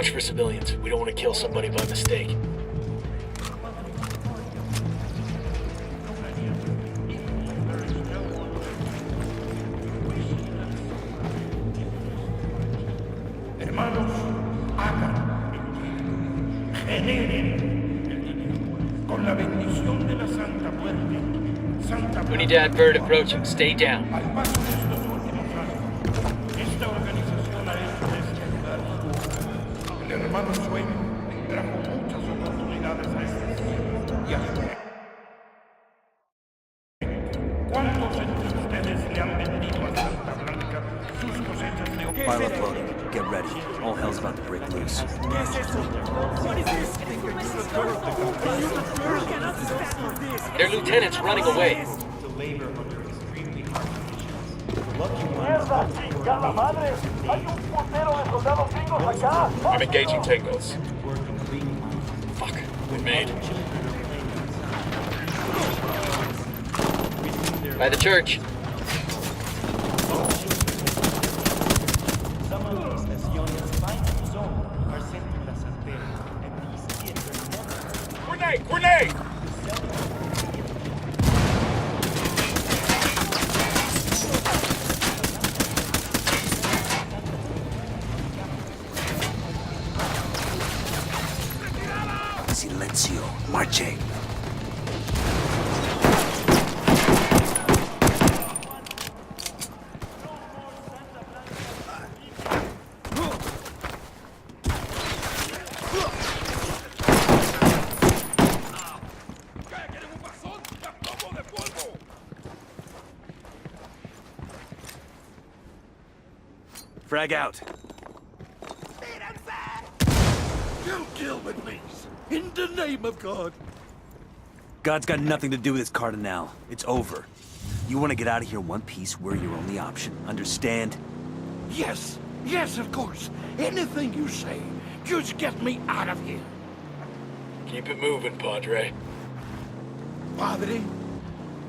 Watch for civilians. We don't want to kill somebody by mistake. Hermanos, hagan, generen, con la bendición de la Santa Muerte. We need to add bird approaching. Stay down. Al paso de estos últimos años, esta organización ha hecho de este lugar el hermano Sueño trajo muchas oportunidades a este cielo y a su gente. ¿Cuántos entre ustedes le han vendido a Santa Blanca sus cosechas de Fire uploading. Get ready. All hell's about to break loose. Their lieutenant's running away. I'm engaging tangos. Fuck, we're made. By the church. Grenade! Grenade! Silencio. Marche. Frag out. You kill me, please. In the name of God. God's got nothing to do with this, Cardinal. It's over. You want to get out of here in one piece, we're your only option. Understand? Yes, yes, of course. Anything you say. Just get me out of here. Keep it moving, Padre. Padre,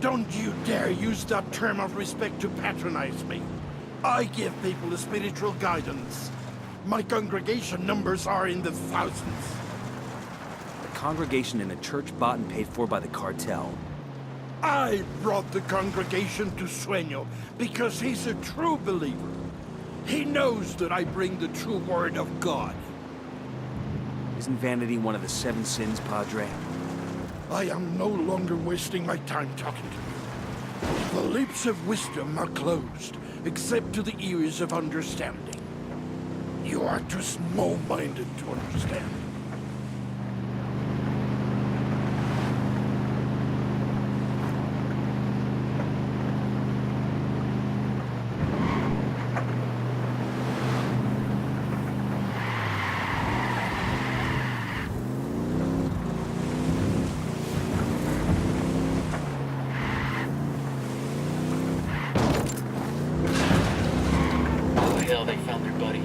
don't you dare use that term of respect to patronize me. I give people spiritual guidance. My congregation numbers are in the thousands. A congregation in a church bought and paid for by the cartel. I brought the congregation to Sueño because he's a true believer. He knows that I bring the true word of God. Isn't vanity one of the 7 sins, Padre? I am no longer wasting my time talking to you. The lips of wisdom are closed, except to the ears of understanding. You are too small-minded to understand. They found their buddy.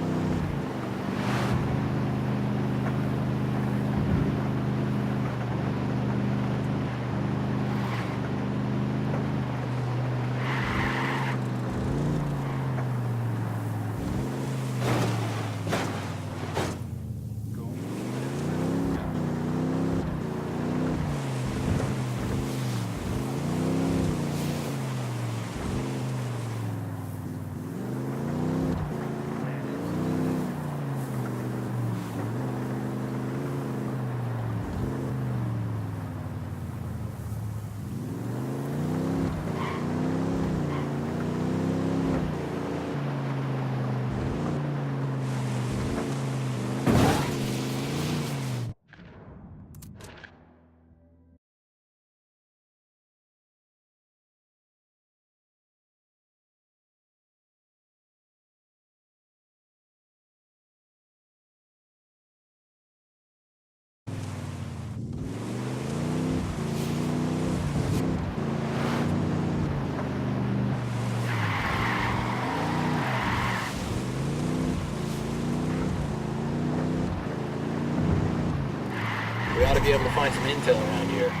We ought to be able to find some intel around here.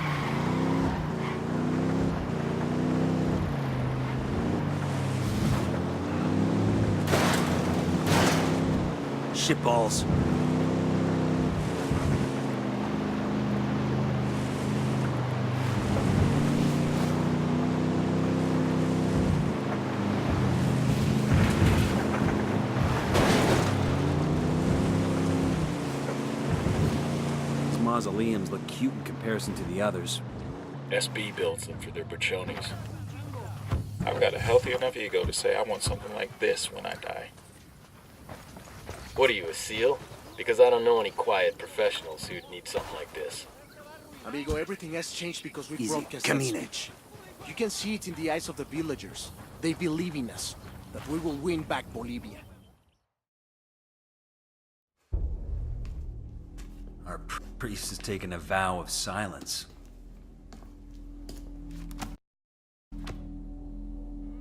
Shitballs. mausoleums look cute in comparison to the others. SB builds them for their bachonis. I've got a healthy enough ego to say I want something like this when I die. What are you, a SEAL? Because I don't know any quiet professionals who'd need something like this. Amigo, everything has changed because we Easy. broke Castell's Camine. speech. You can see it in the eyes of the villagers. They believe in us, that we will win back Bolivia. Our priest has taken a vow of silence.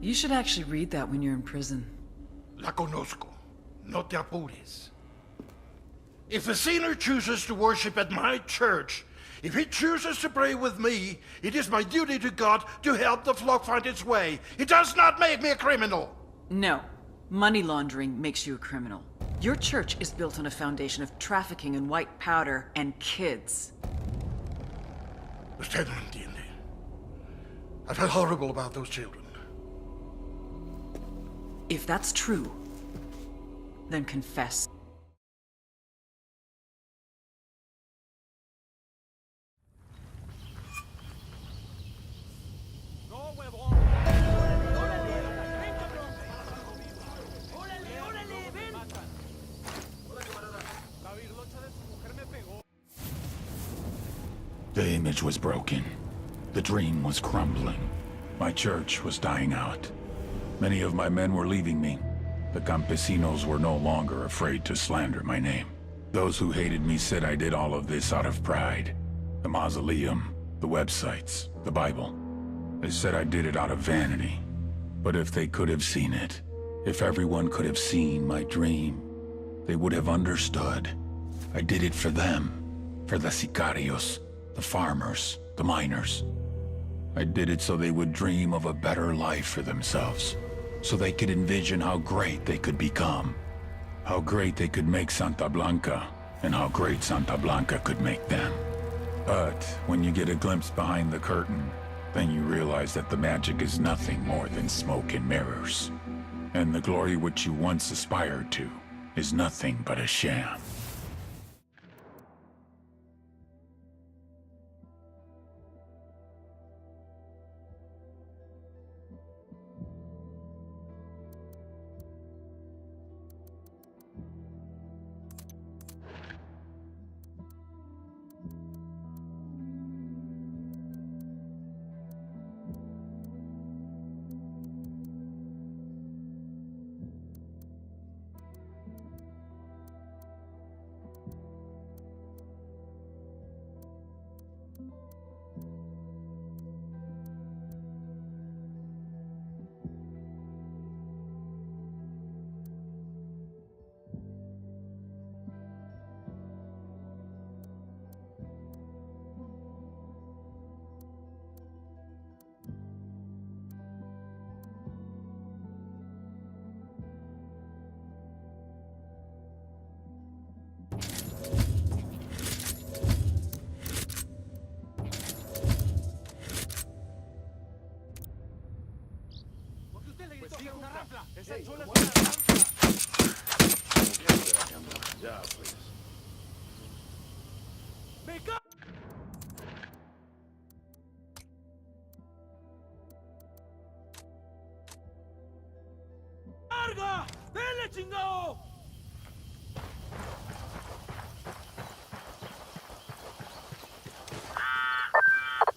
You should actually read that when you're in prison. La conozco. No te apures. If a sinner chooses to worship at my church, if he chooses to pray with me, it is my duty to God to help the flock find its way. It does not make me a criminal. No. Money laundering makes you a criminal. Your church is built on a foundation of trafficking in white powder and kids. Usted no entiende. I felt horrible about those children. If that's true, then confess. The image was broken. The dream was crumbling. My church was dying out. Many of my men were leaving me. The campesinos were no longer afraid to slander my name. Those who hated me said I did all of this out of pride. The mausoleum, the websites, the Bible. They said I did it out of vanity. But if they could have seen it, if everyone could have seen my dream, they would have understood. I did it for them, for the sicarios, the farmers, the miners. I did it so they would dream of a better life for themselves, so they could envision how great they could become, how great they could make Santa Blanca, and how great Santa Blanca could make them. But when you get a glimpse behind the curtain, then you realize that the magic is nothing more than smoke and mirrors. And the glory which you once aspired to is nothing but a sham.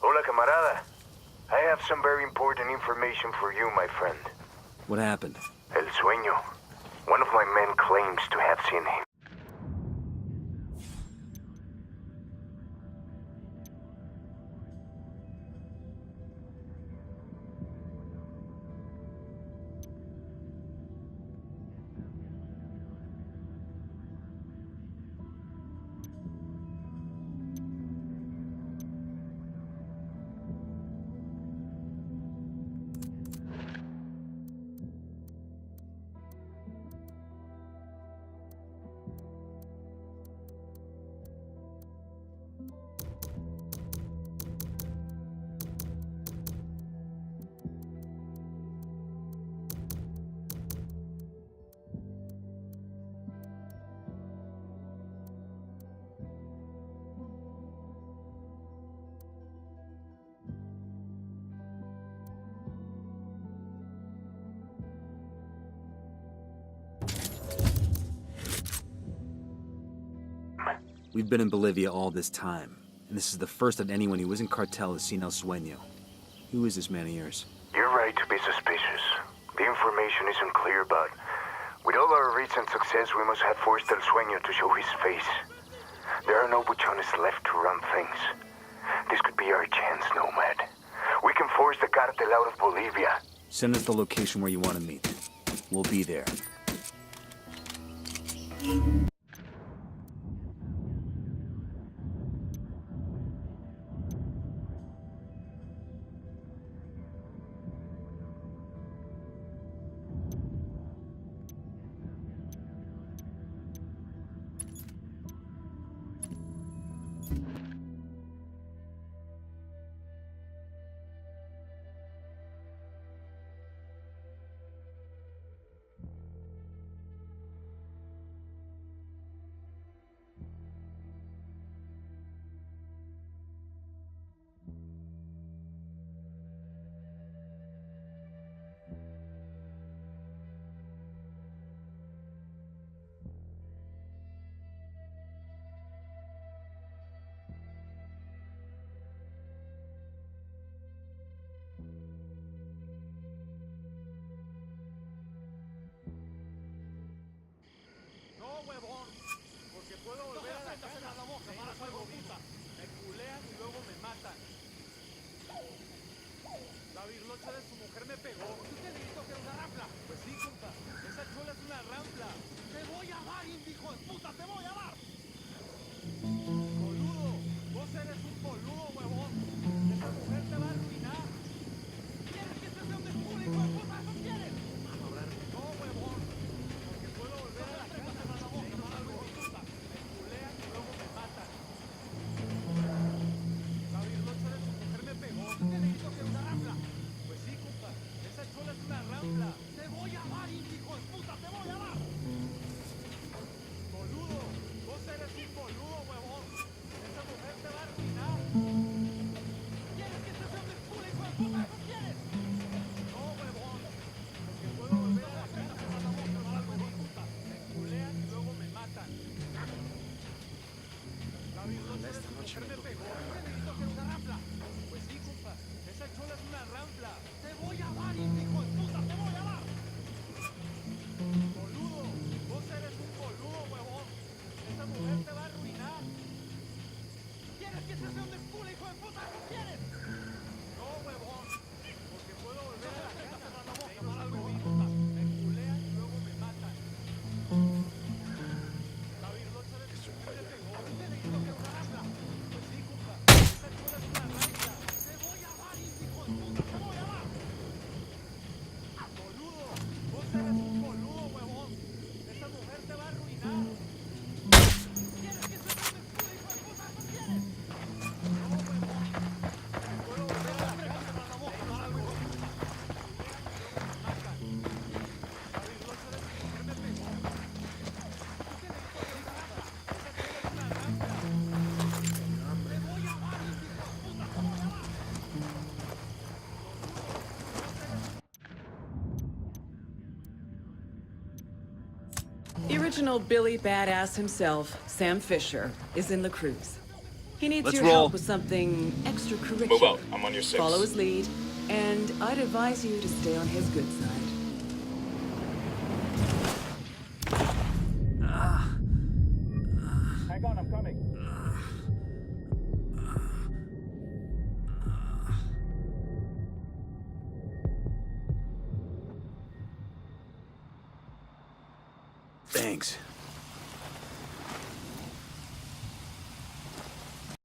Hola, camarada. I have some very important information for you, my friend. What happened? El Sueño. One of my men claims to have seen him. We've been in Bolivia all this time, and this is the first that anyone who isn't cartel has seen El Sueño. Who is this man of yours? You're right to be suspicious. The information isn't clear, but with all our recent success, we must have forced El Sueño to show his face. There are no buchones left to run things. This could be our chance, Nomad. We can force the cartel out of Bolivia. Send us the location where you want to meet. We'll be there. The original Billy Badass himself, Sam Fisher, is in the cruise. He needs Let's your roll. help with something extracurricular. Move out. I'm on your 6. Follow his lead, and I'd advise you to stay on his good side. Hang on, I'm coming. Thanks.